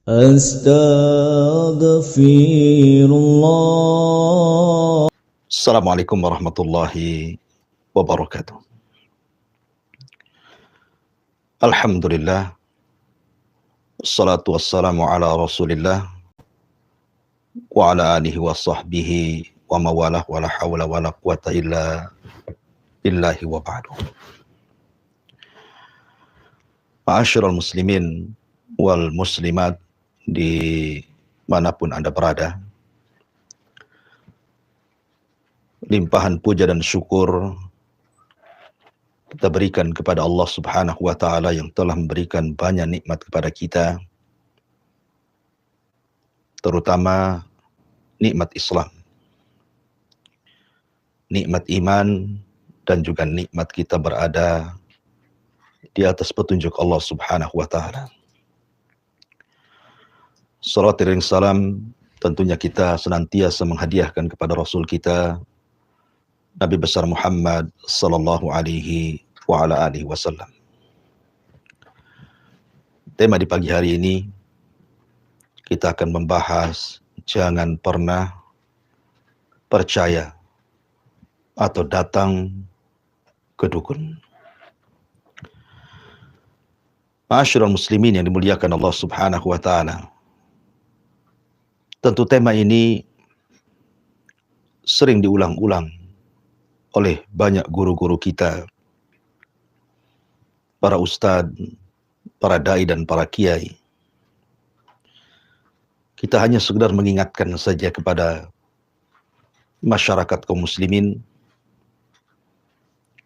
Astaghfirullah. Assalamualaikum warahmatullahi wabarakatuh. Alhamdulillah, wassalatu wassalamu ala rasulillah wa ala alihi wa sahbihi wa mawalah wa la hawla wa la quwata illa billahi wa ba'du. Ma'asyiral muslimin wal muslimat di manapun Anda berada, limpahan puja dan syukur kita berikan kepada Allah Subhanahu wa ta'ala yang telah memberikan banyak nikmat kepada kita, terutama nikmat Islam, nikmat iman, dan juga nikmat kita berada di atas petunjuk Allah Subhanahu wa ta'ala. Salawat dan salam tentunya kita senantiasa menghadiahkan kepada Rasul kita, Nabi besar Muhammad sallallahu alaihi wa ala alihi wasallam. Tema di pagi hari ini kita akan membahas jangan pernah percaya atau datang ke dukun. Ma'asyiral muslimin yang dimuliakan Allah Subhanahu wa ta'ala. Tentu tema ini sering diulang-ulang oleh banyak guru-guru kita, para ustadz, para dai dan para kiai. Kita hanya sekedar mengingatkan saja kepada masyarakat kaum muslimin,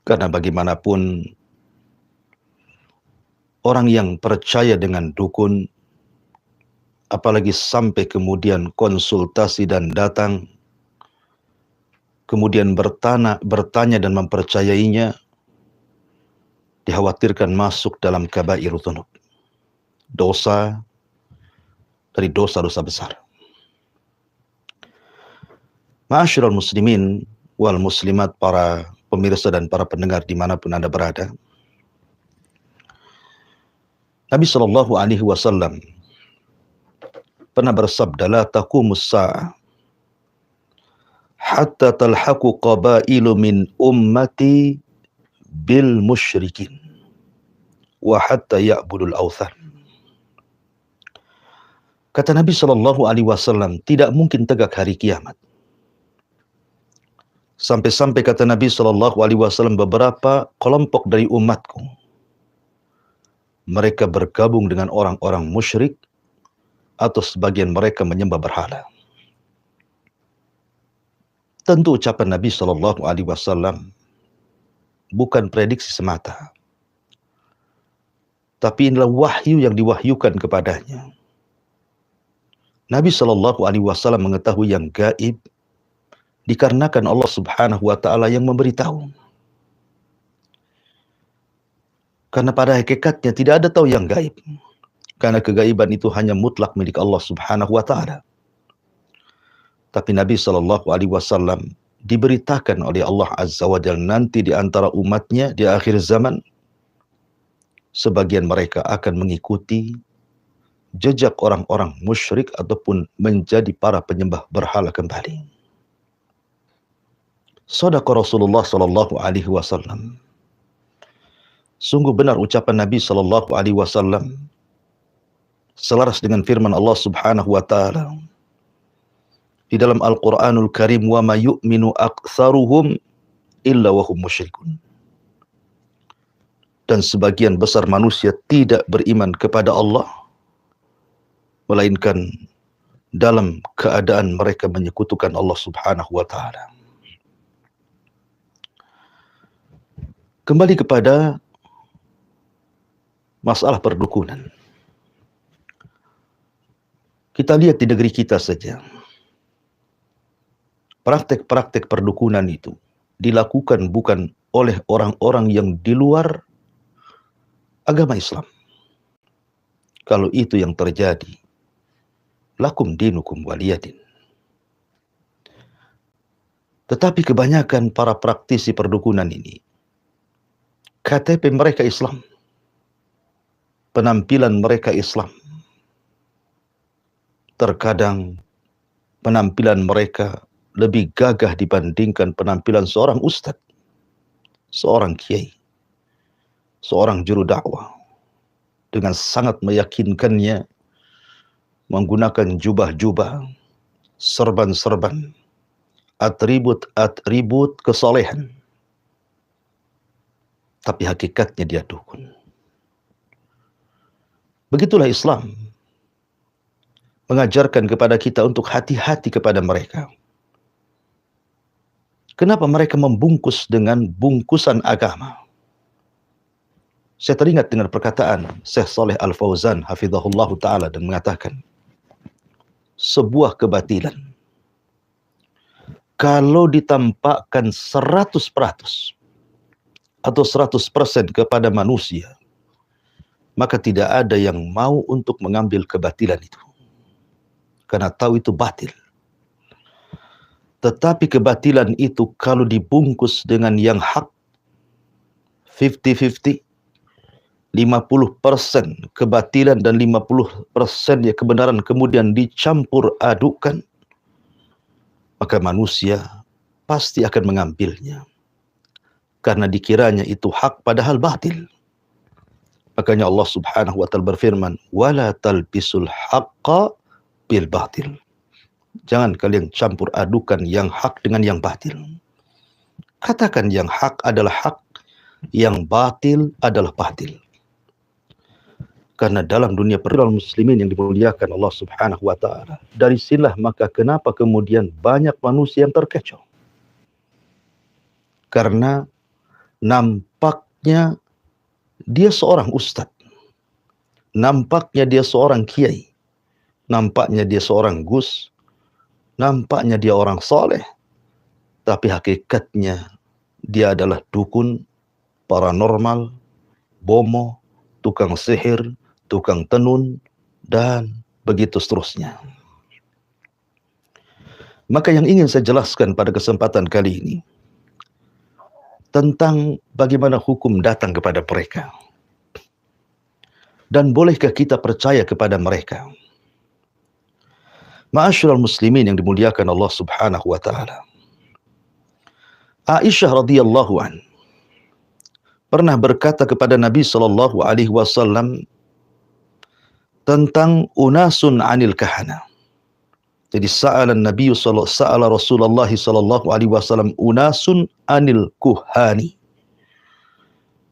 karena bagaimanapun orang yang percaya dengan dukun, apalagi sampai kemudian konsultasi dan datang, kemudian bertanya dan mempercayainya, dikhawatirkan masuk dalam kabairut dzunub, dosa dari dosa-dosa besar. Ma'asyiral muslimin wal muslimat, para pemirsa dan para pendengar dimanapun Anda berada, Nabi sallallahu alaihi wasallam pernah bersabda, la taqumus sa'ah hatta talhaqu qabailu min ummati bil musyrikin wa hatta ya'budul awthan. Kata Nabi sallallahu alaihi wasallam, tidak mungkin tegak hari kiamat sampai-sampai, kata Nabi sallallahu alaihi wasallam, beberapa kelompok dari umatku mereka bergabung dengan orang-orang musyrik, atau sebagian mereka menyembah berhala. Tentu ucapan Nabi sallallahu alaihi wasallam bukan prediksi semata, tapi inilah wahyu yang diwahyukan kepadanya. Nabi sallallahu alaihi wasallam mengetahui yang gaib dikarenakan Allah Subhanahu wa ta'ala yang memberitahu. Karena pada hakikatnya tidak ada tahu yang gaib, karena kegaiban itu hanya mutlak milik Allah Subhanahu wa ta'ala. Tapi Nabi sallallahu alaihi wasallam diberitakan oleh Allah Azza wa Jalla, nanti di antara umatnya di akhir zaman, sebagian mereka akan mengikuti jejak orang-orang musyrik ataupun menjadi para penyembah berhala kembali. Shadaqa Rasulullah sallallahu alaihi wasallam. Sungguh benar ucapan Nabi sallallahu alaihi wasallam, selaras dengan firman Allah Subhanahu wa ta'ala di dalam Al-Quranul Karim, wa ma yu'minu aktsaruhum illa wa hum musyrikun. Dan sebagian besar manusia tidak beriman kepada Allah melainkan dalam keadaan mereka menyekutukan Allah Subhanahu wa ta'ala. Kembali kepada masalah perdukunan. Kita lihat di negeri kita saja, praktek-praktek perdukunan itu dilakukan bukan oleh orang-orang yang di luar agama Islam. Kalau itu yang terjadi, lakum dinukum waliyadin. Tetapi kebanyakan para praktisi perdukunan ini, KTP mereka Islam, penampilan mereka Islam, terkadang penampilan mereka lebih gagah dibandingkan penampilan seorang ustadz, seorang kiai, seorang juru dakwah. Dengan sangat meyakinkannya menggunakan jubah-jubah, serban-serban, atribut-atribut kesolehan. Tapi hakikatnya dia dukun. Begitulah Islam mengajarkan kepada kita untuk hati-hati kepada mereka. Kenapa mereka membungkus dengan bungkusan agama? Saya teringat dengan perkataan Syekh Saleh Al-Fauzan hafizahullah ta'ala dan mengatakan, sebuah kebatilan kalau ditampakkan 100% atau 100% kepada manusia, maka tidak ada yang mau untuk mengambil kebatilan itu. Karena tahu itu batil. Tetapi kebatilan itu kalau dibungkus dengan yang hak, 50-50, 50% kebatilan dan 50% ya kebenaran kemudian dicampur adukan, maka manusia pasti akan mengambilnya. Karena dikiranya itu hak padahal batil. Makanya Allah Subhanahu wa ta'ala berfirman, "Wala talbisul haqqa bil batil." Jangan kalian campur adukan yang hak dengan yang batil. Katakan yang hak adalah hak, yang batil adalah batil. Karena dalam dunia perjuangan muslimin yang dimuliakan Allah Subhanahu wa ta'ala, dari sinilah maka kenapa kemudian banyak manusia yang terkecoh. Karena nampaknya dia seorang ustadz, nampaknya dia seorang kiai, nampaknya dia seorang gus, nampaknya dia orang soleh, tapi hakikatnya dia adalah dukun, paranormal, bomo, tukang sihir, tukang tenun, dan begitu seterusnya. Maka yang ingin saya jelaskan pada kesempatan kali ini tentang bagaimana hukum datang kepada mereka. Dan bolehkah kita percaya kepada mereka? Ma'asyiral muslimin yang dimuliakan Allah Subhanahu wa ta'ala. Aisyah radhiyallahu an pernah berkata kepada Nabi sallallahu alaihi wasallam tentang unasun anil kahana. Jadi sa'ala Rasulullah sallallahu alaihi wasallam unasun anil kuhani.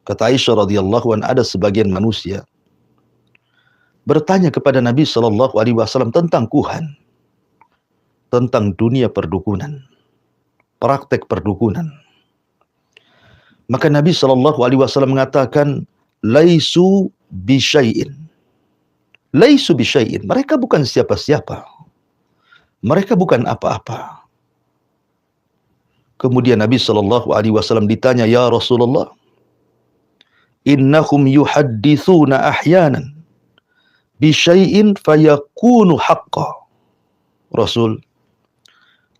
Kata Aisyah radhiyallahu an, ada sebagian manusia bertanya kepada Nabi sallallahu alaihi wasallam tentang kuhan, tentang dunia perdukunan, praktek perdukunan. Maka Nabi sallallahu alaihi wasallam mengatakan, laisu bisyai'in. Laisu bisyai'in. Mereka bukan siapa-siapa. Mereka bukan apa-apa. Kemudian Nabi sallallahu alaihi wasallam ditanya, ya Rasulullah, innahum yuhaddithuna ahyanan bisyai'in fayakunu haqqa. Rasul,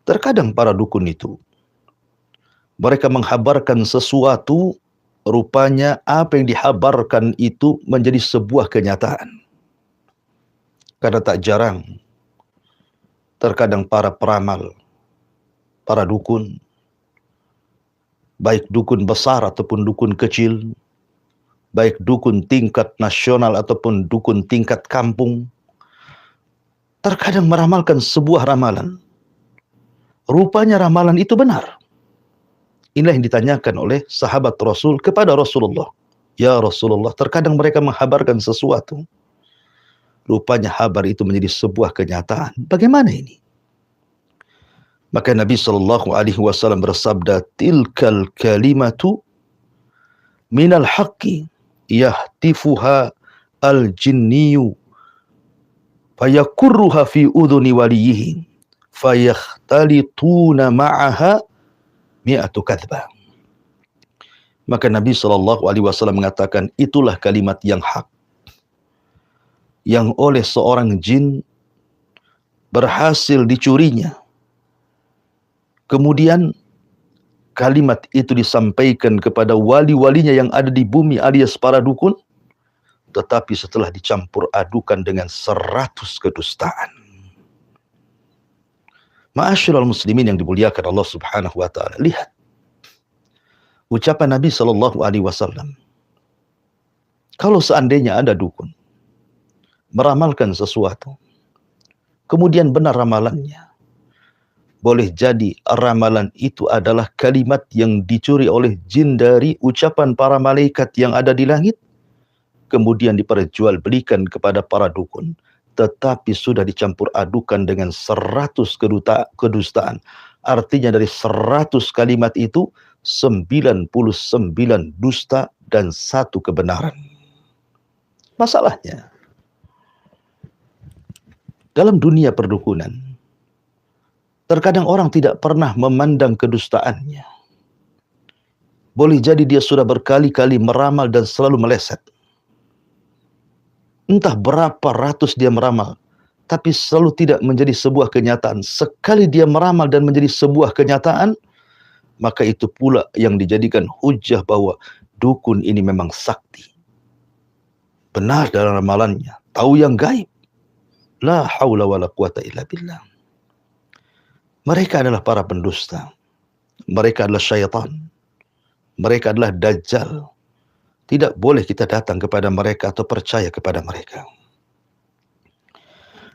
terkadang para dukun itu mereka menghabarkan sesuatu, rupanya apa yang dihabarkan itu menjadi sebuah kenyataan. Karena tak jarang terkadang para peramal, para dukun, baik dukun besar ataupun dukun kecil, baik dukun tingkat nasional ataupun dukun tingkat kampung, terkadang meramalkan sebuah ramalan. Rupanya ramalan itu benar. Inilah yang ditanyakan oleh sahabat Rasul kepada Rasulullah. Ya Rasulullah, terkadang mereka menghabarkan sesuatu, rupanya habar itu menjadi sebuah kenyataan. Bagaimana ini? Maka Nabi sallallahu alaihi wasallam bersabda, tilkal kalimatu minal haqqi yahtifuha al-jinniyu fayakurruha fi udhuni waliyihi fayahtalituna ma'aha mi'atu kadhbah. Maka Nabi sallallahu alaihi wasallam mengatakan, itulah kalimat yang hak, yang oleh seorang jin berhasil dicurinya. Kemudian kalimat itu disampaikan kepada wali-walinya yang ada di bumi alias para dukun, tetapi setelah dicampur adukan dengan 100 kedustaan. Ma'asyiral muslimin yang dimuliakan Allah Subhanahu wa taala, lihat ucapan Nabi sallallahu alaihi wasallam. Kalau seandainya ada dukun meramalkan sesuatu, kemudian benar ramalannya, boleh jadi ramalan itu adalah kalimat yang dicuri oleh jin dari ucapan para malaikat yang ada di langit, kemudian diperjualbelikan kepada para dukun, tetapi sudah dicampur adukan dengan 100 kedustaan. Artinya dari 100 kalimat itu 99 dusta dan 1 kebenaran. Masalahnya, dalam dunia perdukunan, terkadang orang tidak pernah memandang kedustaannya. Boleh jadi dia sudah berkali-kali meramal dan selalu meleset. Entah berapa ratus dia meramal, tapi selalu tidak menjadi sebuah kenyataan. Sekali dia meramal dan menjadi sebuah kenyataan, maka itu pula yang dijadikan hujah bahwa dukun ini memang sakti. Benar dalam ramalannya, tahu yang gaib. La haula wala quwata illa billah. Mereka adalah para pendusta. Mereka adalah syaitan. Mereka adalah dajjal. Tidak boleh kita datang kepada mereka atau percaya kepada mereka.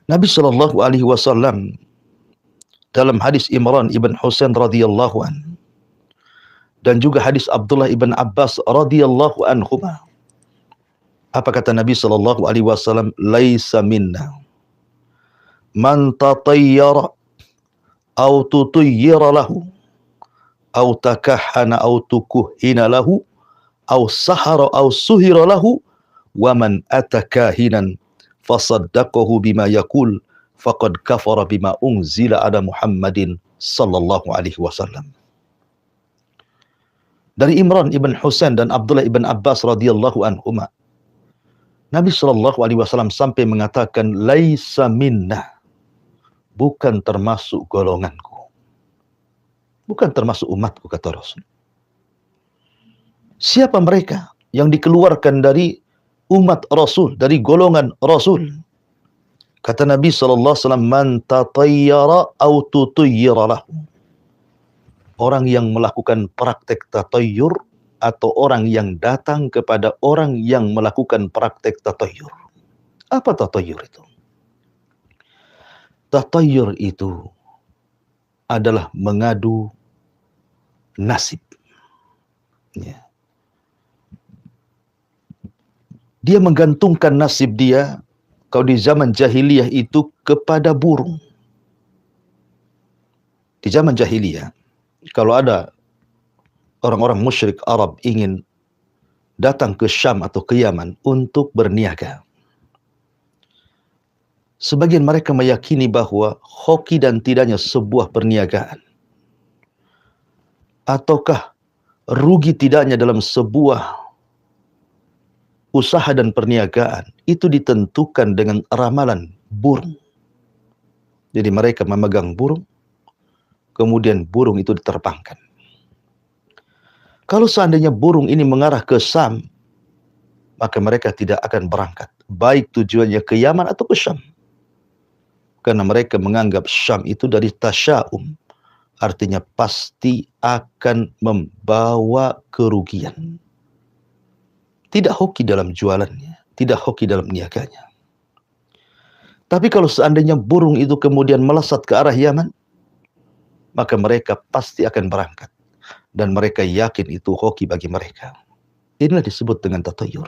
Nabi sallallahu alaihi wasallam dalam hadis Imran ibn Husain radhiyallahu an dan juga hadis Abdullah ibn Abbas radhiyallahu anhuma, apa kata Nabi sallallahu alaihi wasallam? Laisa minna man tatayyara aw tutayyara lahu aw takahhana aw tukuhina lahu aw sahara aw suhira lahu wa man atakahinan fasaddaqahu bima yaqul faqad kafara bima unzila ala Muhammadin sallallahu alaihi wasallam. Dari Imran ibn Husain dan Abdullah ibn Abbas radhiyallahu anhuma, Nabi sallallahu alaihi wasallam sampai mengatakan, laisa minna, bukan termasuk golonganku, bukan termasuk umatku, kata Rasul. Siapa mereka yang dikeluarkan dari umat Rasul, dari golongan Rasul? Kata Nabi sallallahu alaihi wasallam, man tatayyara aw tutayyara lahu. Orang yang melakukan praktek tatayyur atau orang yang datang kepada orang yang melakukan praktek tatayyur. Apa tatayyur itu? Tatayyur itu adalah mengadu nasib. Ya. Dia menggantungkan nasib dia, kalau di zaman jahiliyah itu, kepada burung. Di zaman jahiliyah, kalau ada orang-orang musyrik Arab ingin datang ke Syam atau ke Yaman untuk berniaga, sebagian mereka meyakini bahwa hoki dan tidaknya sebuah perniagaan, ataukah rugi tidaknya dalam sebuah usaha dan perniagaan, itu ditentukan dengan ramalan burung. Jadi mereka memegang burung, kemudian burung itu diterbangkan. Kalau seandainya burung ini mengarah ke Syam, maka mereka tidak akan berangkat, baik tujuannya ke Yaman atau ke Syam. Karena mereka menganggap Syam itu dari tasya'um, artinya pasti akan membawa kerugian. Tidak hoki dalam jualannya, tidak hoki dalam niaganya. Tapi kalau seandainya burung itu kemudian melesat ke arah Yaman, maka mereka pasti akan berangkat. Dan mereka yakin itu hoki bagi mereka. Inilah disebut dengan tatayyur.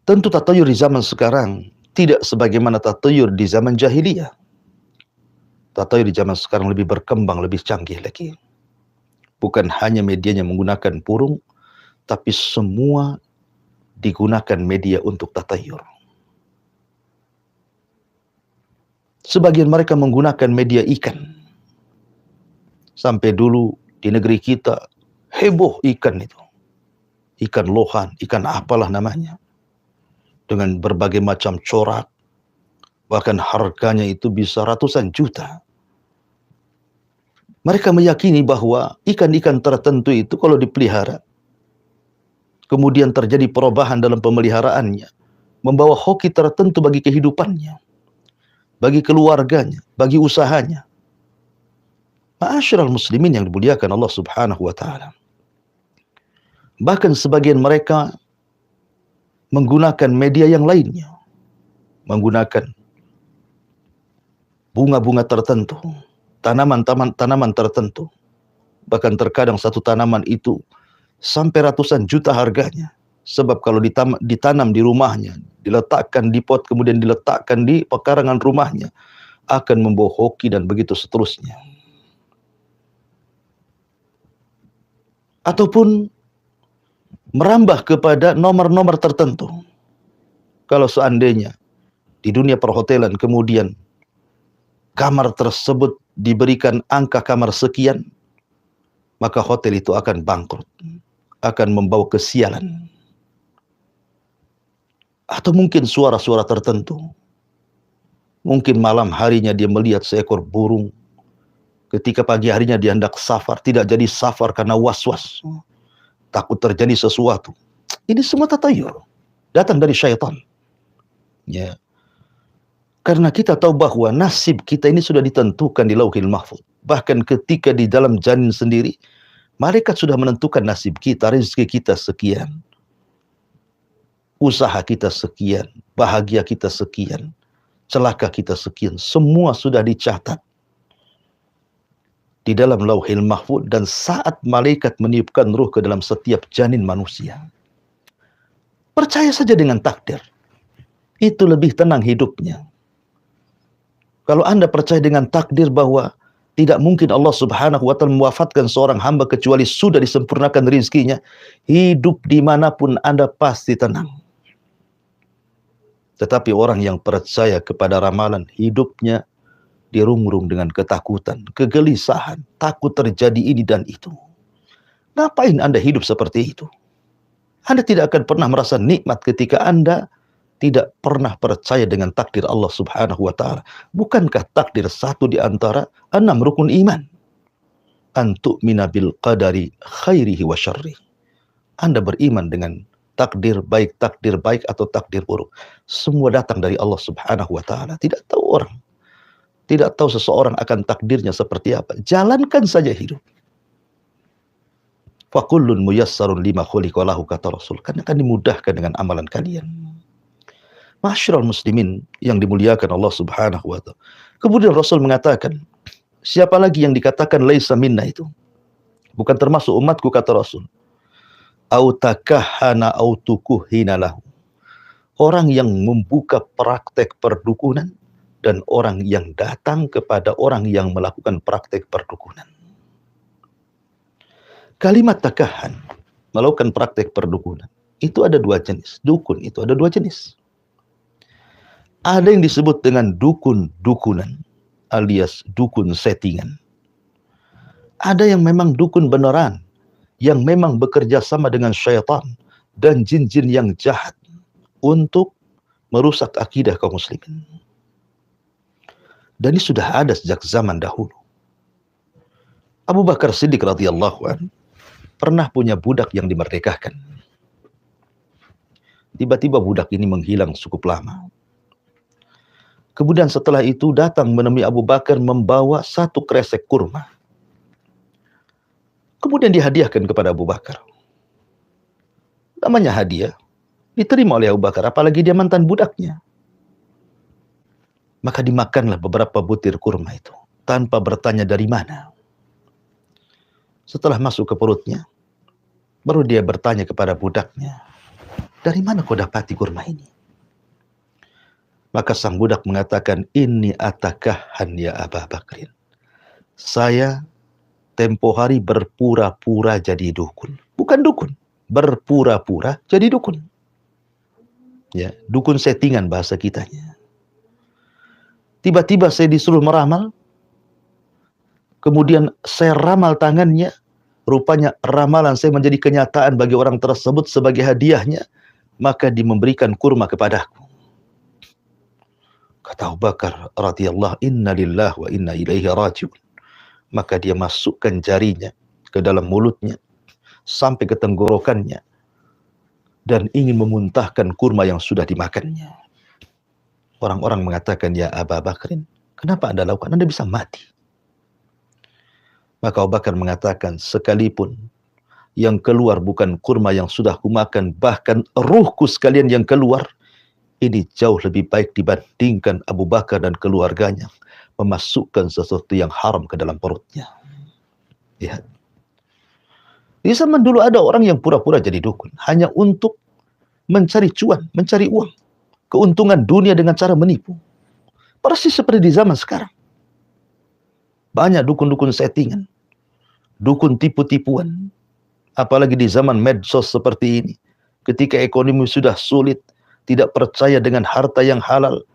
Tentu tatayyur di zaman sekarang tidak sebagaimana tatayyur di zaman jahiliyah. Tatayyur di zaman sekarang lebih berkembang, lebih canggih lagi. Bukan hanya medianya menggunakan burung, tapi semua digunakan media untuk tatayyur. Sebagian mereka menggunakan media ikan. Sampai dulu di negeri kita heboh ikan itu. Ikan lohan, ikan apalah namanya. Dengan berbagai macam corak. Bahkan harganya itu bisa ratusan juta. Mereka meyakini bahwa ikan-ikan tertentu itu kalau dipelihara, kemudian terjadi perubahan dalam pemeliharaannya, membawa hoki tertentu bagi kehidupannya. bagi keluarganya, bagi usahanya. Ma'asyiral muslimin yang dimuliakan Allah Subhanahu wa taala. Bahkan sebagian mereka menggunakan media yang lainnya, menggunakan bunga-bunga tertentu, tanaman tertentu. Bahkan terkadang satu tanaman itu sampai ratusan juta harganya. Sebab kalau ditanam di rumahnya, diletakkan di pot, kemudian diletakkan di pekarangan rumahnya, akan membawa hoki dan begitu seterusnya. Ataupun merambah kepada nomor-nomor tertentu. Kalau seandainya di dunia perhotelan kemudian kamar tersebut diberikan angka kamar sekian, maka hotel itu akan bangkrut, akan membawa kesialan. Atau mungkin suara-suara tertentu. Mungkin malam harinya dia melihat seekor burung, ketika pagi harinya dia hendak safar, tidak jadi safar karena was-was, takut terjadi sesuatu. Ini semua tatayur, datang dari syaitan. Ya. Karena kita tahu bahwa nasib kita ini sudah ditentukan di Lauhil Mahfuz. Bahkan ketika di dalam janin sendiri, malaikat sudah menentukan nasib kita, rezeki kita sekian, usaha kita sekian, bahagia kita sekian, celaka kita sekian. Semua sudah dicatat di dalam Lauhil Mahfuz. Dan saat malaikat meniupkan ruh ke dalam setiap janin manusia, percaya saja dengan takdir. Itu lebih tenang hidupnya. Kalau Anda percaya dengan takdir bahwa tidak mungkin Allah Subhanahu wa ta'ala mewafatkan seorang hamba kecuali sudah disempurnakan rizkinya, hidup dimanapun Anda pasti tenang. Tetapi orang yang percaya kepada ramalan, hidupnya dirungrung dengan ketakutan, kegelisahan, takut terjadi ini dan itu. Ngapain Anda hidup seperti itu? Anda tidak akan pernah merasa nikmat ketika Anda tidak pernah percaya dengan takdir Allah Subhanahu wa ta'ala. Bukankah takdir satu di antara 6 rukun iman? Antu'mina bil qadari khairihi wa syarrihi. Anda beriman dengan takdir baik atau takdir buruk. Semua datang dari Allah Subhanahu wa ta'ala. Tidak tahu orang, tidak tahu seseorang akan takdirnya seperti apa. Jalankan saja hidup. Fakullun muyassarun lima khuliqa lahu, kata Rasul. Karena akan dimudahkan dengan amalan kalian. Ma'asyiral muslimin yang dimuliakan Allah Subhanahu wa ta'ala. Kemudian Rasul mengatakan, siapa lagi yang dikatakan laisa minna itu? Bukan termasuk umatku, kata Rasul. Au takahhana au tukuhina lahu. Orang yang membuka praktek perdukunan dan orang yang datang kepada orang yang melakukan praktek perdukunan. Kalimat takahhan, melakukan praktek perdukunan, itu ada 2 jenis. Dukun itu ada 2 jenis. Ada yang disebut dengan dukun-dukunan alias dukun settingan. Ada yang memang dukun beneran, yang memang bekerja sama dengan syaitan dan jin-jin yang jahat untuk merusak akidah kaum muslimin. Dan ini sudah ada sejak zaman dahulu. Abu Bakar Siddiq radhiyallahu anhu pernah punya budak yang dimerdekakan. Tiba-tiba budak ini menghilang cukup lama. Kemudian setelah itu datang menemui Abu Bakar membawa 1 kresek kurma. Kemudian dihadiahkan kepada Abu Bakar. Namanya hadiah, diterima oleh Abu Bakar, apalagi dia mantan budaknya. Maka dimakanlah beberapa butir kurma itu, tanpa bertanya dari mana. Setelah masuk ke perutnya, baru dia bertanya kepada budaknya, dari mana kau dapati kurma ini? Maka sang budak mengatakan, inni atakahhan ya Aba Bakrin. Saya tempo hari berpura-pura jadi dukun. Bukan dukun, berpura-pura jadi dukun. Ya, dukun settingan bahasa kitanya. Tiba-tiba saya disuruh meramal, kemudian saya ramal tangannya, rupanya ramalan saya menjadi kenyataan bagi orang tersebut sebagai hadiahnya, maka memberikan kurma kepadaku. Kata Abu Bakar radhiyallahu, inna lillahi wa inna ilaihi rajiun. Maka dia masukkan jarinya ke dalam mulutnya sampai ke tenggorokannya dan ingin memuntahkan kurma yang sudah dimakannya. Orang-orang mengatakan, ya Aba Bakrin, kenapa Anda lakukan? Anda bisa mati. Maka Abu Bakar mengatakan, sekalipun yang keluar bukan kurma yang sudah kumakan, bahkan ruhku sekalian yang keluar, ini jauh lebih baik dibandingkan Abu Bakar dan keluarganya memasukkan sesuatu yang haram ke dalam perutnya. Lihat. Di zaman dulu ada orang yang pura-pura jadi dukun hanya untuk mencari cuan, mencari uang, keuntungan dunia dengan cara menipu. Persis seperti di zaman sekarang. Banyak dukun-dukun settingan, dukun tipu-tipuan. Apalagi di zaman medsos seperti ini. Ketika ekonomi sudah sulit, tidak percaya dengan harta yang halal,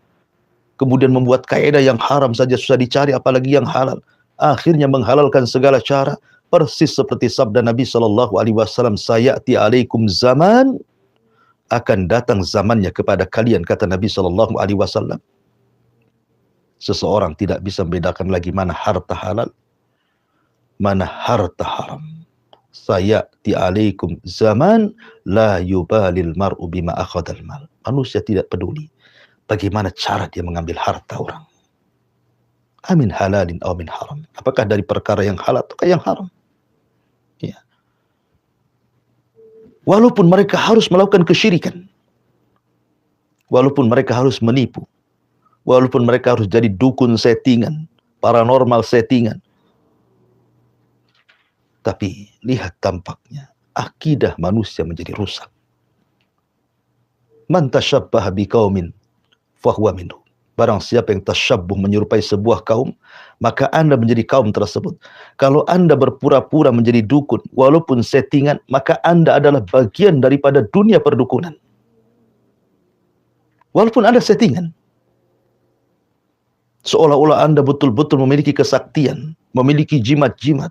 kemudian membuat kaidah yang haram saja susah dicari, apalagi yang halal. Akhirnya menghalalkan segala cara, persis seperti sabda Nabi SAW, sayati alaikum zaman, akan datang zamannya kepada kalian, kata Nabi SAW. Seseorang tidak bisa membedakan lagi mana harta halal, mana harta haram. Sayati alaikum zaman, la yubalil mar'u bima akhadal mal. Manusia tidak peduli bagaimana cara dia mengambil harta orang. Amin halalin aw min haram. Apakah dari perkara yang halal atau yang haram? Ya. Walaupun mereka harus melakukan kesyirikan, walaupun mereka harus menipu, walaupun mereka harus jadi dukun settingan, paranormal settingan, tapi lihat tampaknya akidah manusia menjadi rusak. Man tasyabbaha biqaumin fahuwa minhum. Barang siapa yang tasyabbuh, menyerupai sebuah kaum, maka Anda menjadi kaum tersebut. Kalau Anda berpura-pura menjadi dukun, walaupun settingan, maka Anda adalah bagian daripada dunia perdukunan. Walaupun Anda settingan, seolah-olah Anda betul-betul memiliki kesaktian, memiliki jimat-jimat.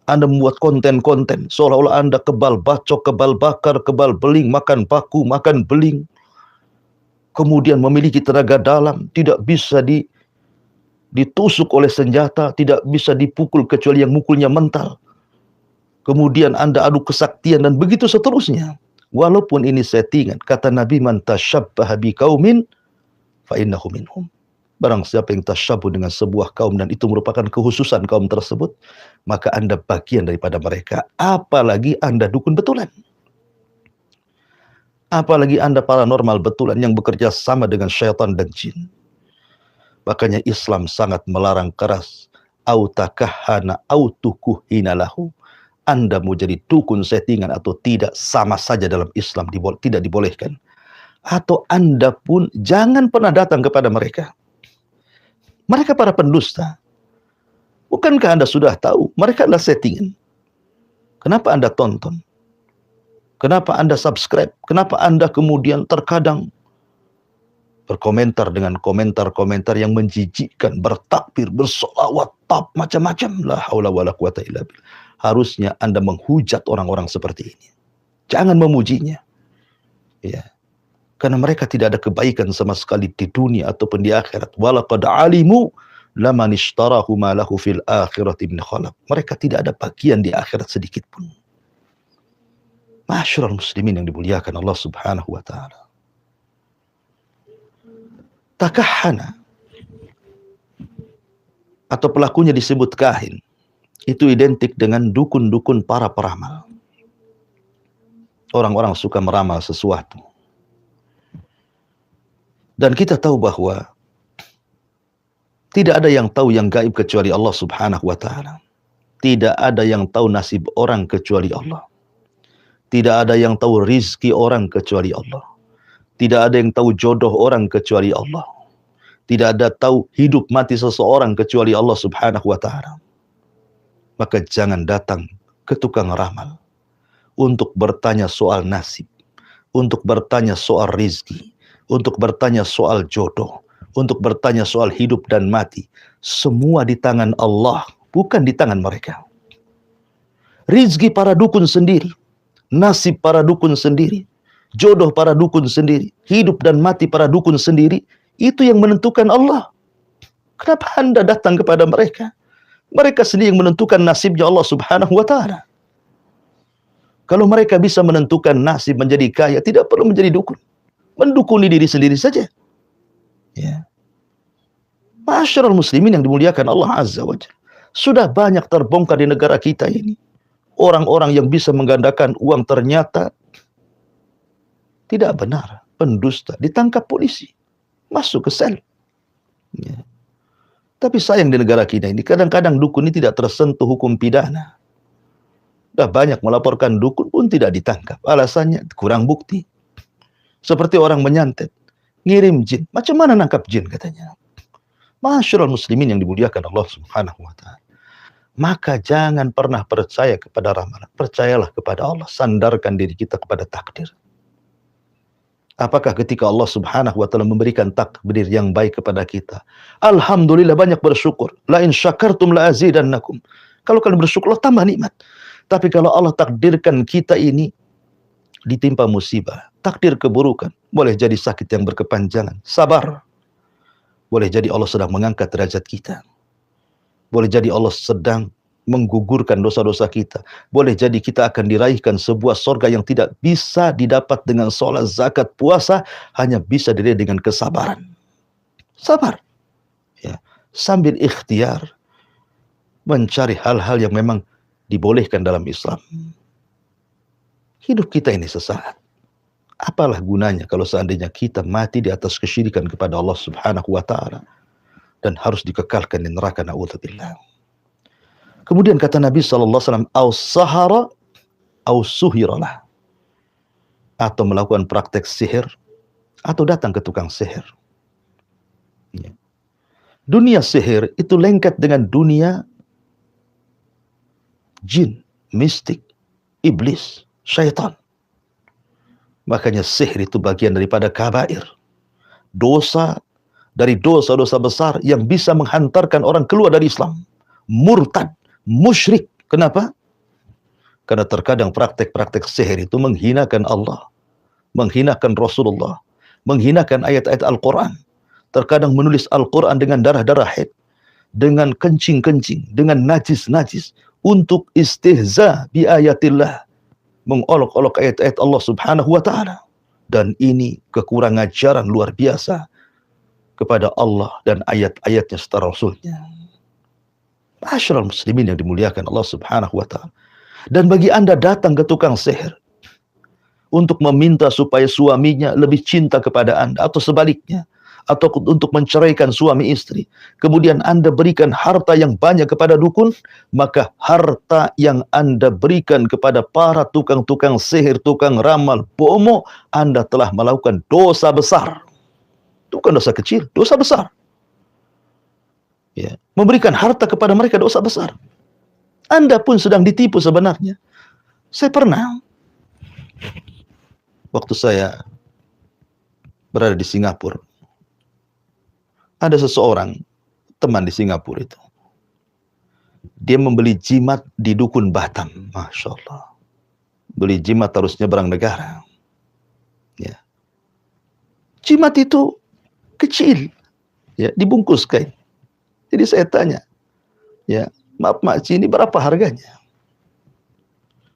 Anda membuat konten-konten seolah-olah Anda kebal bacok, kebal bakar, kebal beling, makan paku, makan beling. Kemudian memiliki tenaga dalam, tidak bisa ditusuk oleh senjata, tidak bisa dipukul kecuali yang mukulnya mental. Kemudian Anda adu kesaktian dan begitu seterusnya. Walaupun ini settingan, kata Nabi, man tasyabbaha biqaumin fa innahu minhum. Barang siapa yang tasyabuh dengan sebuah kaum dan itu merupakan kekhususan kaum tersebut, maka Anda bagian daripada mereka. Apalagi Anda dukun betulan. Apalagi Anda paranormal betulan yang bekerja sama dengan syaitan dan jin. Makanya Islam sangat melarang keras. Au takahhana au tukuhina lahu. Anda mau jadi dukun settingan atau tidak, sama saja dalam Islam tidak dibolehkan. Atau Anda pun jangan pernah datang kepada mereka. Mereka para pendusta. Bukankah Anda sudah tahu mereka adalah settingan? Kenapa Anda tonton? Kenapa Anda subscribe? Kenapa Anda kemudian terkadang berkomentar dengan komentar-komentar yang menjijikkan, bertakbir, bersolawat, macam-macam. La haula wala quwata illa billah. Harusnya Anda menghujat orang-orang seperti ini. Jangan memujinya. Ya. Karena mereka tidak ada kebaikan sama sekali di dunia ataupun di akhirat. Walaqad alimu laman ishtarahu ma lahu fil akhirati min khalaq. Mereka tidak ada bagian di akhirat sedikit pun. Ma'asyiral muslimin yang dimuliakan Allah Subhanahu wa taala. Takahhana atau pelakunya disebut kahin. Itu identik dengan dukun-dukun para peramal. Orang-orang suka meramal sesuatu. Dan kita tahu bahwa tidak ada yang tahu yang gaib kecuali Allah Subhanahu wa taala. Tidak ada yang tahu nasib orang kecuali Allah. Tidak ada yang tahu rizki orang kecuali Allah. Tidak ada yang tahu jodoh orang kecuali Allah. Tidak ada tahu hidup mati seseorang kecuali Allah Subhanahu wa taala. Maka jangan datang ke tukang ramal untuk bertanya soal nasib, untuk bertanya soal rizki, untuk bertanya soal jodoh, untuk bertanya soal hidup dan mati. Semua di tangan Allah, bukan di tangan mereka. Rizki para dukun sendiri, nasib para dukun sendiri, jodoh para dukun sendiri, hidup dan mati para dukun sendiri, itu yang menentukan Allah. Kenapa Anda datang kepada mereka? Mereka sendiri yang menentukan nasibnya Allah Subhanahu wa taala. Kalau mereka bisa menentukan nasib menjadi kaya, tidak perlu menjadi dukun. Mendukuni diri sendiri saja. Ya. Masyarul muslimin yang dimuliakan Allah Azza wa Jalla. Sudah banyak terbongkar di negara kita ini. Orang-orang yang bisa menggandakan uang ternyata tidak benar, pendusta, ditangkap polisi, masuk ke sel. Ya. Tapi sayang di negara kita ini, kadang-kadang dukun ini tidak tersentuh hukum pidana. Sudah banyak melaporkan dukun pun tidak ditangkap. Alasannya kurang bukti. Seperti orang menyantet, ngirim jin. Macam mana nangkap jin katanya? Masyarul muslimin yang dimuliakan Allah Subhanahu wa taala. Maka jangan pernah percaya kepada ramalan. Percayalah kepada Allah. Sandarkan diri kita kepada takdir. Apakah ketika Allah Subhanahu wa taala memberikan takdir yang baik kepada kita, alhamdulillah banyak bersyukur. La in syakartum la azidannakum. Kalau kalian bersyukur, Allah tambah nikmat. Tapi kalau Allah takdirkan kita ini ditimpa musibah, takdir keburukan, boleh jadi sakit yang berkepanjangan, sabar. Boleh jadi Allah sedang mengangkat derajat kita. Boleh jadi Allah sedang menggugurkan dosa-dosa kita. Boleh jadi kita akan diraihkan sebuah sorga yang tidak bisa didapat dengan sholat, zakat, puasa, hanya bisa diraih dengan kesabaran. Sabar. Ya. Sambil ikhtiar mencari hal-hal yang memang dibolehkan dalam Islam. Hidup kita ini sesaat. Apalah gunanya kalau seandainya kita mati di atas kesyirikan kepada Allah Subhanahu wa taala dan harus dikekalkan di neraka, na'udzubillah. Kemudian kata Nabi sallallahu alaihi wasallam, "Aus sahara aus suhiralah." Atau melakukan praktek sihir atau datang ke tukang sihir. Ya. Dunia sihir itu lengket dengan dunia jin, mistik, iblis, syaitan. Makanya sihir itu bagian daripada kabair. Dosa dari dosa-dosa besar yang bisa menghantarkan orang keluar dari Islam. Murtad, musyrik. Kenapa? Karena terkadang praktek-praktek sihir itu menghinakan Allah, menghinakan Rasulullah, menghinakan ayat-ayat Al-Quran. Terkadang menulis Al-Quran dengan darah-darah haid, dengan kencing-kencing, dengan najis-najis, untuk istihza bi ayatillah, mengolok-olok ayat-ayat Allah Subhanahu wa taala. Dan ini kekurangan ajaran luar biasa kepada Allah dan ayat-ayatnya serta Rasulnya. Masyarul muslimin yang dimuliakan Allah Subhanahu wa taala. Dan bagi Anda datang ke tukang sihir untuk meminta supaya suaminya lebih cinta kepada Anda, atau sebaliknya, atau untuk menceraikan suami istri, kemudian Anda berikan harta yang banyak kepada dukun, maka harta yang Anda berikan kepada para tukang-tukang sihir, tukang ramal, bomo, Anda telah melakukan dosa besar. Bukan dosa kecil, dosa besar. Ya, memberikan harta kepada mereka dosa besar. Anda pun sedang ditipu sebenarnya. Saya pernah, waktu saya berada di Singapura, ada seseorang teman di Singapura itu, dia membeli jimat di dukun Batam. Masya Allah. Beli jimat harus nyebrang negara. Ya. Jimat itu kecil, ya, dibungkus kain. Jadi saya tanya, ya, maaf makci, ini berapa harganya?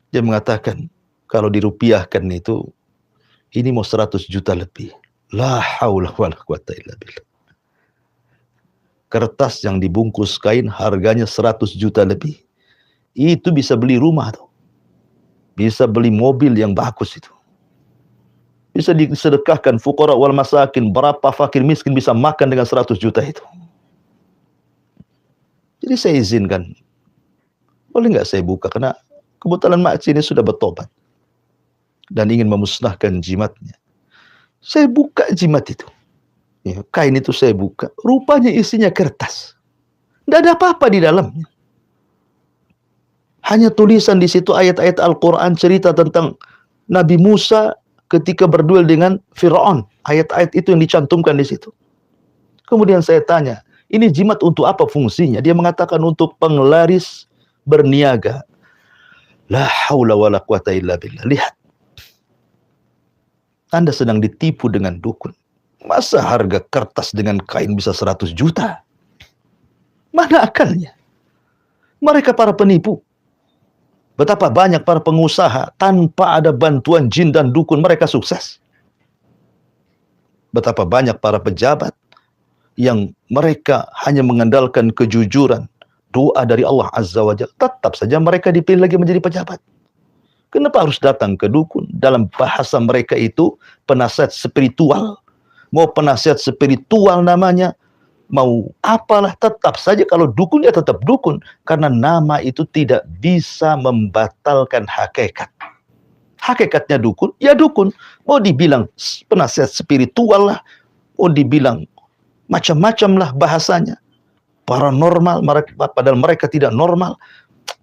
Dia mengatakan, kalau dirupiahkan itu, ini mau 100 juta lebih. La haula wala quwata illa billah. Kertas yang dibungkus kain harganya 100 juta lebih. Itu bisa beli rumah tuh. Bisa beli mobil yang bagus itu. Bisa disedekahkan fuqara wal masakin. Berapa fakir miskin bisa makan dengan 100 juta itu. Jadi saya izinkan. Boleh nggak saya buka? Karena kebetulan makci ini sudah bertobat. Dan ingin memusnahkan jimatnya. Saya buka jimat itu. Ya, kain itu saya buka, rupanya isinya kertas. Tidak ada apa-apa di dalamnya. Hanya tulisan di situ ayat-ayat Al-Quran, cerita tentang Nabi Musa ketika berduel dengan Fir'aun. Ayat-ayat itu yang dicantumkan di situ. Kemudian saya tanya, ini jimat untuk apa fungsinya? Dia mengatakan untuk penglaris berniaga. La haula wa la quwata illa billah. Lihat. Anda sedang ditipu dengan dukun. Masa harga kertas dengan kain bisa 100 juta? Mana akalnya? Mereka para penipu. Betapa banyak para pengusaha tanpa ada bantuan jin dan dukun mereka sukses. Betapa banyak para pejabat yang mereka hanya mengandalkan kejujuran, doa dari Allah Azza wa Jalla, tetap saja mereka dipilih lagi menjadi pejabat. Kenapa harus datang ke dukun? Dalam bahasa mereka itu penasihat spiritual. Mau penasihat spiritual namanya, mau apalah, tetap saja kalau dukun ya tetap dukun. Karena nama itu tidak bisa membatalkan hakikat. Hakikatnya dukun, ya dukun. Mau dibilang penasihat spiritual lah, mau dibilang macam-macam lah bahasanya. Paranormal, padahal mereka tidak normal.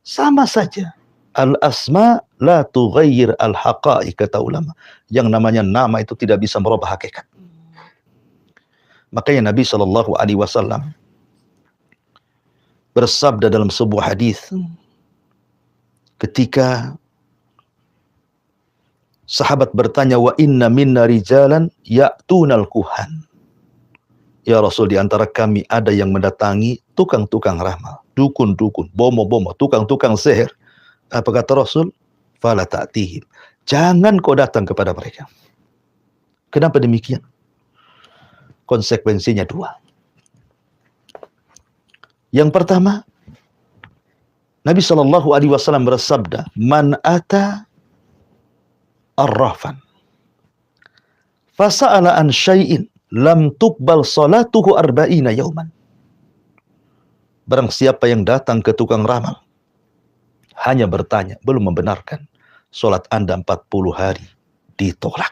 Sama saja. Al-asma la tughayyir al-haqa'iq, kata ulama. Yang namanya nama itu tidak bisa merubah hakikat. Makanya Nabi SAW bersabda dalam sebuah hadis ketika sahabat bertanya, wa inna minna rijalan ya'tunal kuhan. Ya Rasul, di antara kami ada yang mendatangi tukang-tukang ramal, dukun-dukun, bomo-bomo, tukang-tukang sihir. Apa kata Rasul? Fala ta'tihim. Jangan kau datang kepada mereka. Kenapa demikian? Konsekuensinya dua. Yang pertama, Nabi SAW bersabda, man ata arrafan fasa'ala an syai'in lam tuqbal salatuhu arba'ina yauman. Barang siapa yang datang ke tukang ramal, hanya bertanya, belum membenarkan, solat Anda 40 hari ditolak.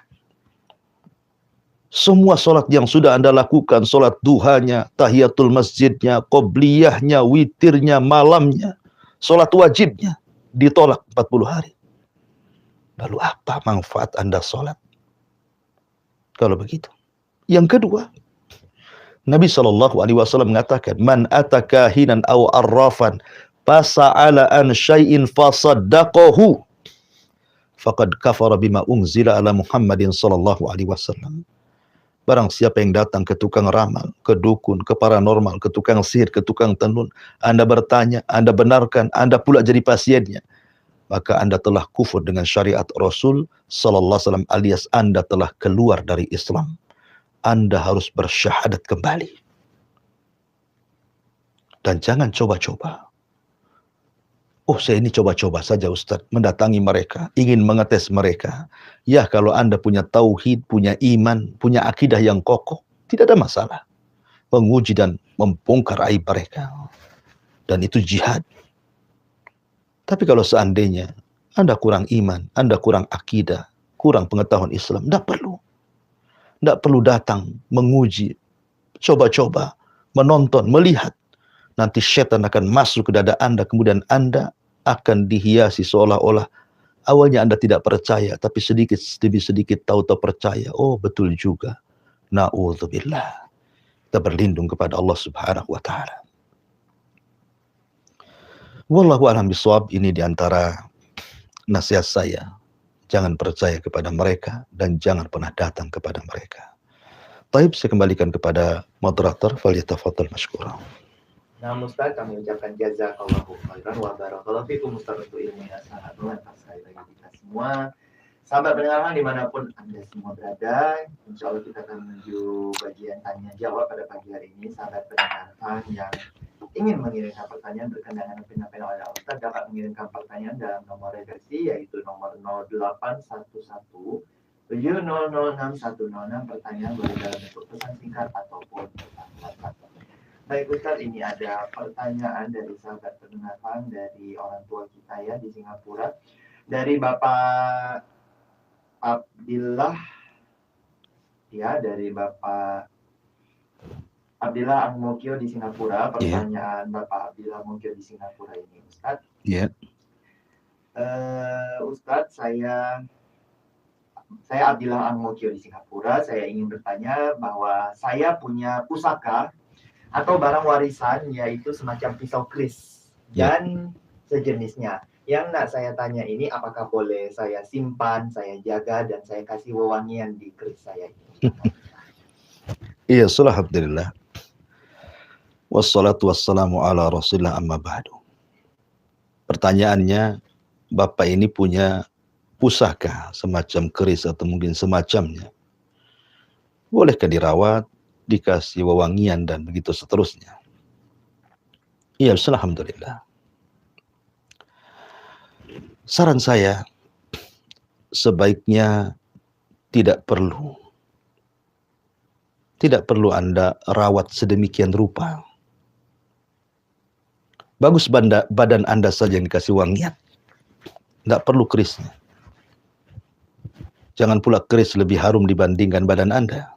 Semua solat yang sudah Anda lakukan, solat duhanya, tahiyatul masjidnya, qobliyahnya, witirnya, malamnya, solat wajibnya, ditolak 40 hari. Lalu apa manfaat Anda solat kalau begitu? Yang kedua, Nabi SAW mengatakan, man atakahinan aw arrafan fasa'ala an syai'in fasaddaqahu faqad kafara bima unzila ala Muhammadin sallallahu alaihi wasallam. Barang siapa yang datang ke tukang ramal, ke dukun, ke paranormal, ke tukang sihir, ke tukang tenun, Anda bertanya, Anda benarkan, Anda pula jadi pasiennya, maka Anda telah kufur dengan syariat Rasul sallallahu alaihi wasallam, alias Anda telah keluar dari Islam. Anda harus bersyahadat kembali. Dan jangan coba-coba. Oh, saya ini coba-coba saja Ustaz, mendatangi mereka, ingin mengetes mereka. Ya, kalau Anda punya tauhid, punya iman, punya akidah yang kokoh, tidak ada masalah. Menguji dan membongkar aib mereka. Dan itu jihad. Tapi kalau seandainya Anda kurang iman, Anda kurang akidah, kurang pengetahuan Islam, tidak perlu. Tidak perlu datang, menguji, coba-coba, menonton, melihat. Nanti setan akan masuk ke dada Anda, kemudian Anda akan dihiasi seolah-olah awalnya Anda tidak percaya, tapi sedikit demi sedikit tahu-tahu percaya. Oh, betul juga. Na'udzubillah. Kita berlindung kepada Allah Subhanahu wa Ta'ala. Wallahu a'lam bishawab. Ini diantara nasihat saya. Jangan percaya kepada mereka dan jangan pernah datang kepada mereka. Taib, saya kembalikan kepada moderator. Falyatafadhal mashkura. Nah, Ustaz, kami ucapkan jazakallahu khairan wa barakallahu fikum Ustaz untuk ilmu yang sangat bermanfaat sekali bagi kita semua. Sahabat pendengar dimanapun Anda semua berada, insya Allah kita akan menuju bagian tanya jawab pada pagi hari ini. Sahabat pendengar yang ingin mengirimkan pertanyaan berkenaan dengan penyampaian oleh Ustaz dapat mengirimkan pertanyaan dalam nomor redaksi yaitu nomor 0811 7006106. Pertanyaan boleh dalam bentuk pesan singkat ataupun pesan WhatsApp. Baik Ustaz, ini ada pertanyaan dari sahabat pendengar dari orang tua kita ya di Singapura, dari Bapak Abdillah ya, dari Bapak Abdillah Angmokyo di Singapura. Pertanyaan Bapak Abdillah Angmokyo di Singapura ini, Ustaz. Iya. Ustaz, saya Abdillah Angmokyo di Singapura. Saya ingin bertanya bahwa saya punya pusaka atau barang warisan yaitu semacam pisau kris dan sejenisnya. Yang nak saya tanya ini, apakah boleh saya simpan, saya jaga, dan saya kasih wewangian di kris saya ini? Iya, alhamdulillah. Wassalatu wassalamu ala rasulillah amma ba'du. Pertanyaannya, Bapak ini punya pusaka semacam keris atau mungkin semacamnya. Bolehkah dirawat? dikasih wewangian dan begitu seterusnya. Ya, alhamdulillah. Saran saya, sebaiknya tidak perlu Anda rawat sedemikian rupa. Bagus badan Anda saja yang dikasih wangian. Tidak perlu kerisnya. Jangan pula keris lebih harum dibandingkan badan Anda.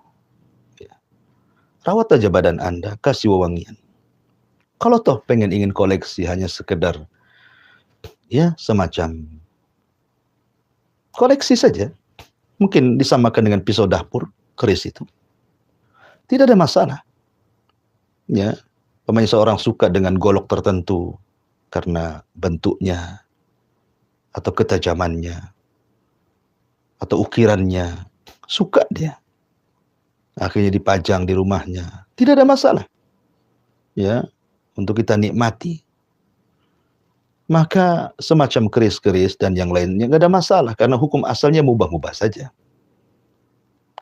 Rawat aja badan Anda, kasih wewangian. Kalau toh ingin koleksi hanya sekedar ya semacam koleksi saja. Mungkin disamakan dengan pisau dapur, keris itu. Tidak ada masalah. Ya, seorang suka dengan golok tertentu karena bentuknya atau ketajamannya atau ukirannya, suka dia. Akhirnya dipajang di rumahnya. Tidak ada masalah. Ya, untuk kita nikmati. Maka semacam keris-keris dan yang lainnya nggak ada masalah karena hukum asalnya mubah-mubah saja.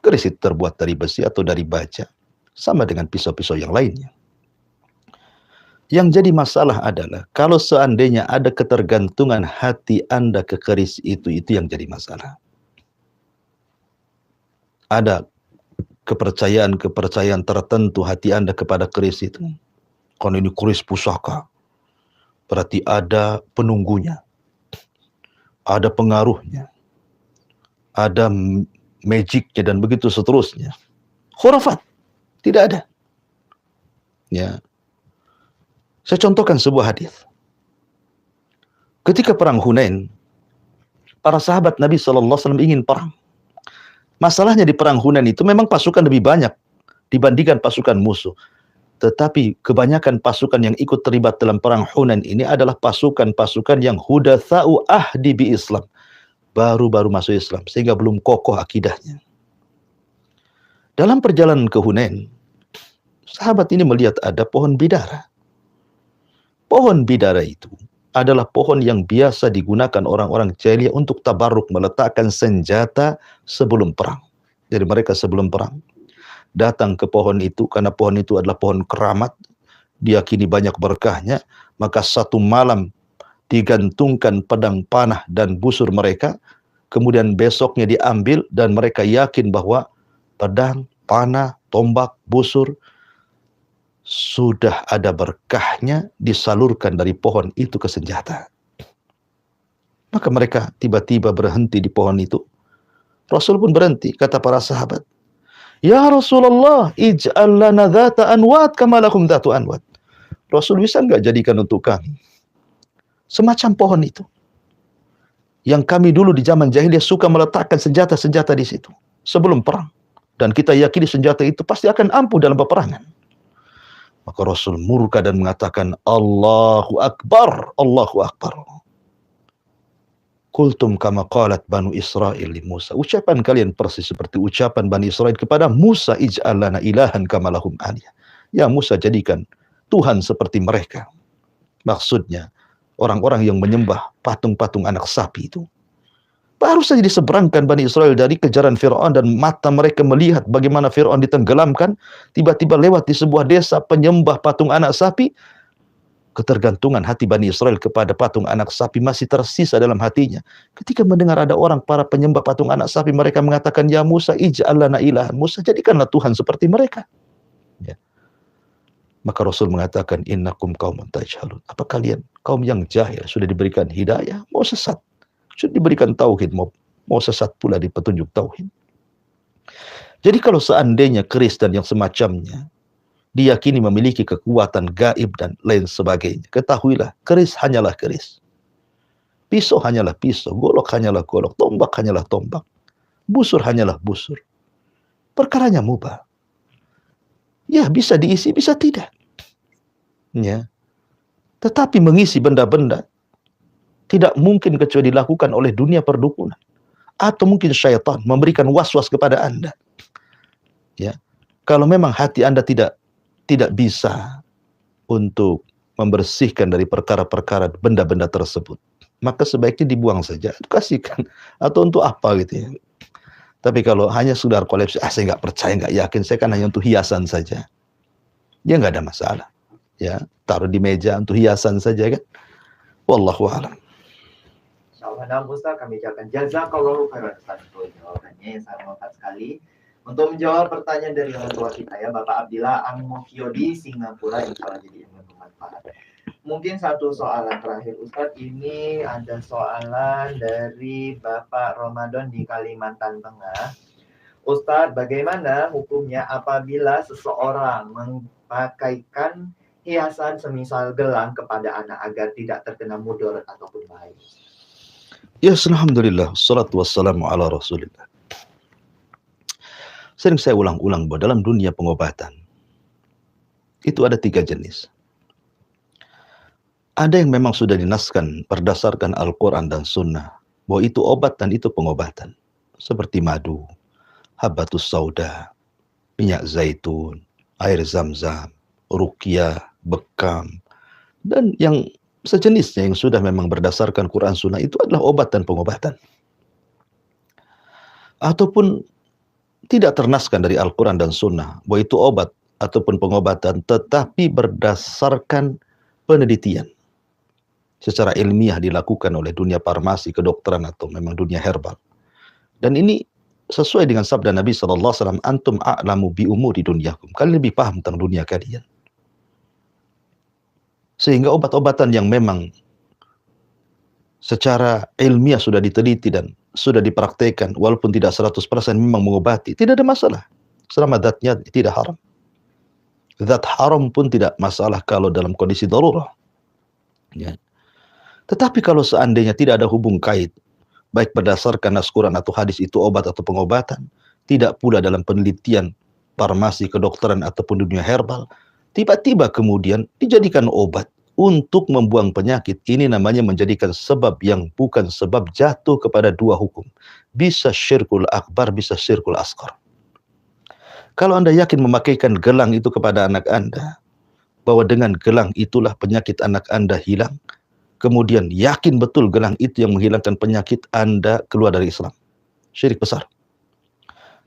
Keris itu terbuat dari besi atau dari baja, sama dengan pisau-pisau yang lainnya. Yang jadi masalah adalah kalau seandainya ada ketergantungan hati Anda ke keris itu yang jadi masalah. Ada kepercayaan tertentu hati Anda kepada keris itu. Kalau ini keris pusaka, berarti ada penunggunya, ada pengaruhnya, ada magicnya dan begitu seterusnya. Khurafat, tidak ada. Ya, saya contohkan sebuah hadis. Ketika perang Hunain, para sahabat Nabi SAW ingin perang. Masalahnya di perang Hunain itu memang pasukan lebih banyak dibandingkan pasukan musuh. Tetapi kebanyakan pasukan yang ikut terlibat dalam perang Hunain ini adalah pasukan-pasukan yang hudatsa'u ahdi bi Islam. Baru-baru masuk Islam, sehingga belum kokoh akidahnya. Dalam perjalanan ke Hunain, sahabat ini melihat ada pohon bidara. Pohon bidara itu adalah pohon yang biasa digunakan orang-orang jahiliyah untuk tabarruk, meletakkan senjata sebelum perang. Jadi mereka sebelum perang datang ke pohon itu, karena pohon itu adalah pohon keramat, diyakini banyak berkahnya, maka satu malam digantungkan pedang panah dan busur mereka, kemudian besoknya diambil dan mereka yakin bahwa pedang, panah, tombak, busur sudah ada berkahnya disalurkan dari pohon itu ke senjata. Maka mereka tiba-tiba berhenti di pohon itu. Rasul pun berhenti, kata para sahabat, "Ya Rasulullah, ij'al lana dhata anwat kama lakum dhatu anwat." Rasul, bisa enggak jadikan untuk kami semacam pohon itu yang kami dulu di zaman jahiliyah suka meletakkan senjata-senjata di situ sebelum perang, dan kita yakini senjata itu pasti akan ampuh dalam peperangan. Maka Rasul murka dan mengatakan, Allahu Akbar, Allahu Akbar. Kultum kama qalat Banu Israel li Musa. Ucapan kalian persis seperti ucapan Bani Israel kepada Musa, ij'al lana ilahan kama lahum aliyah. Ya Musa, jadikan Tuhan seperti mereka. Maksudnya, orang-orang yang menyembah patung-patung anak sapi itu. Baru saja diseberangkan Bani Israel dari kejaran Fir'aun dan mata mereka melihat bagaimana Fir'aun ditenggelamkan. Tiba-tiba lewat di sebuah desa penyembah patung anak sapi. Ketergantungan hati Bani Israel kepada patung anak sapi masih tersisa dalam hatinya. Ketika mendengar ada orang para penyembah patung anak sapi, mereka mengatakan, Ya Musa, ij'al lana ilahan. Musa, jadikanlah Tuhan seperti mereka. Ya. Maka Rasul mengatakan, innakum qaumun tajhalun. Apa kalian kaum yang jahil, sudah diberikan hidayah, mau sesat. Sudah diberikan tauhid, mau sesat pula di petunjuk tauhid. Jadi kalau seandainya keris dan yang semacamnya diyakini memiliki kekuatan gaib dan lain sebagainya, ketahuilah keris hanyalah keris, pisau hanyalah pisau, golok hanyalah golok, tombak hanyalah tombak, busur hanyalah busur. Perkaranya mubah. Ya, bisa diisi, bisa tidak. Ya. Tetapi mengisi benda-benda tidak mungkin kecuali dilakukan oleh dunia perdukunan. Atau mungkin syaitan memberikan was-was kepada Anda. Ya. Kalau memang hati Anda tidak bisa untuk membersihkan dari perkara-perkara benda-benda tersebut, maka sebaiknya dibuang saja, kasihkan. Atau untuk apa gitu ya. Tapi kalau hanya sekedar koleksi, saya nggak percaya, nggak yakin, saya kan hanya untuk hiasan saja. Ya nggak ada masalah. Ya, taruh di meja untuk hiasan saja kan. Wallahu a'lam. Insyaallah, Ustaz, kami ucapkan jazakallahu khairan Ustaz untuk jawabannya yang sangat lengkap sekali. Untuk menjawab pertanyaan dari orang tua kita ya, Bapak Abdillah Angmokyo di Singapura, insyaallah jadi ilmu bermanfaat. Mungkin satu soalan terakhir Ustadz, ini ada soalan dari Bapak Ramadan di Kalimantan Tengah. Ustadz, bagaimana hukumnya apabila seseorang memakaikan hiasan semisal gelang kepada anak agar tidak terkena mudarat ataupun bahaya? Ya, alhamdulillah, salatu wassalamu ala rasulillah. Sering saya ulang-ulang bahwa dalam dunia pengobatan itu ada 3 jenis. Ada yang memang sudah dinaskan berdasarkan Al-Quran dan Sunnah bahwa itu obat dan itu pengobatan, seperti madu, habatus sauda, minyak zaitun, air zam-zam, ruqyah, bekam, dan yang sejenisnya yang sudah memang berdasarkan Quran Sunnah itu adalah obat dan pengobatan. Ataupun tidak ternaskan dari Al-Quran dan Sunnah bahwa itu obat ataupun pengobatan, tetapi berdasarkan penelitian secara ilmiah dilakukan oleh dunia farmasi, kedokteran, atau memang dunia herbal. Dan ini sesuai dengan sabda Nabi SAW, antum a'lamu bi umuri dunyakum, kalian lebih paham tentang dunia kalian. Sehingga obat-obatan yang memang secara ilmiah sudah diteliti dan sudah dipraktekkan, walaupun tidak 100% memang mengobati, tidak ada masalah selama zatnya tidak haram. Zat haram pun tidak masalah kalau dalam kondisi darurah, ya. Tetapi kalau seandainya tidak ada hubung kait, baik berdasarkan nas Quran atau hadis itu obat atau pengobatan, tidak pula dalam penelitian farmasi, kedokteran ataupun dunia herbal, tiba-tiba kemudian dijadikan obat untuk membuang penyakit, ini namanya menjadikan sebab yang bukan sebab, jatuh kepada 2 hukum. Bisa syirkul akbar, bisa syirkul asghar. Kalau Anda yakin memakaikan gelang itu kepada anak Anda, bahwa dengan gelang itulah penyakit anak Anda hilang, kemudian yakin betul gelang itu yang menghilangkan penyakit, Anda keluar dari Islam. Syirik besar.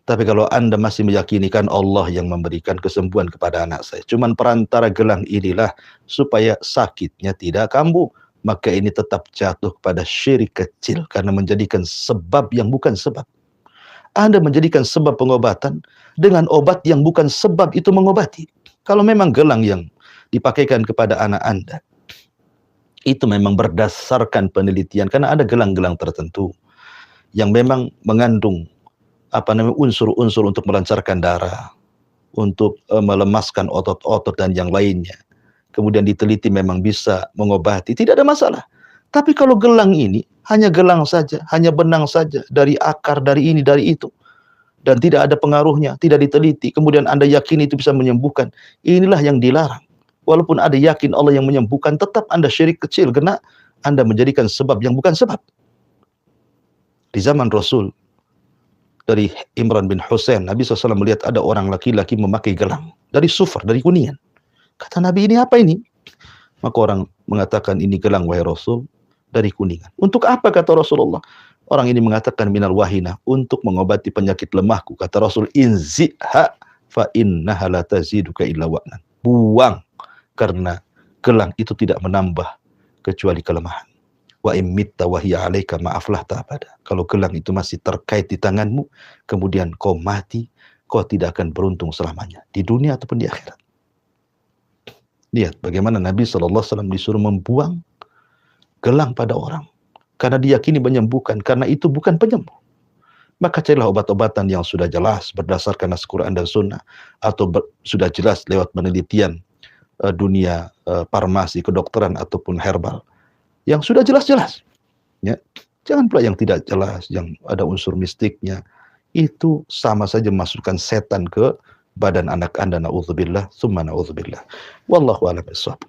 Tapi kalau Anda masih meyakinikan Allah yang memberikan kesembuhan kepada anak saya, cuman perantara gelang inilah supaya sakitnya tidak kambuh, maka ini tetap jatuh kepada syirik kecil karena menjadikan sebab yang bukan sebab. Anda menjadikan sebab pengobatan dengan obat yang bukan sebab itu mengobati. Kalau memang gelang yang dipakaikan kepada anak Anda itu memang berdasarkan penelitian, karena ada gelang-gelang tertentu yang memang mengandung unsur-unsur untuk melancarkan darah, untuk melemaskan otot-otot dan yang lainnya. Kemudian diteliti memang bisa mengobati, tidak ada masalah. Tapi kalau gelang ini hanya gelang saja, hanya benang saja, dari akar, dari ini, dari itu, dan tidak ada pengaruhnya, tidak diteliti, kemudian Anda yakin itu bisa menyembuhkan, inilah yang dilarang. Walaupun ada yakin Allah yang menyembuhkan, tetap Anda syirik kecil, karena Anda menjadikan sebab yang bukan sebab. Di zaman Rasul, dari Imran bin Husain, Nabi SAW melihat ada orang laki-laki memakai gelang dari sufar, dari kuningan. Kata Nabi, ini apa ini? Maka orang mengatakan, ini gelang wahai Rasul, dari kuningan. Untuk apa, kata Rasulullah? Orang ini mengatakan, minal wahina, untuk mengobati penyakit lemahku. Kata Rasul, inzi'ha fa innaha la taziduka illa wa'nan. Buang, karena gelang itu tidak menambah kecuali kelemahan. Wa immitta wa hiya 'alaika ma aflahta abada. Kalau gelang itu masih terkait di tanganmu, kemudian kau mati, kau tidak akan beruntung selamanya di dunia ataupun di akhirat. Lihat bagaimana Nabi SAW disuruh membuang gelang pada orang karena diyakini menyembuhkan, karena itu bukan penyembuh. Maka carilah obat-obatan yang sudah jelas berdasarkan nas Quran dan Sunnah, atau sudah jelas lewat penelitian dunia farmasi, kedokteran ataupun herbal, yang sudah jelas-jelas, ya. Jangan pula yang tidak jelas, yang ada unsur mistiknya. Itu sama saja masukkan setan ke badan anak Anda, na'udzubillah, summa na'udzubillah. Wallahu a'lam bishawab.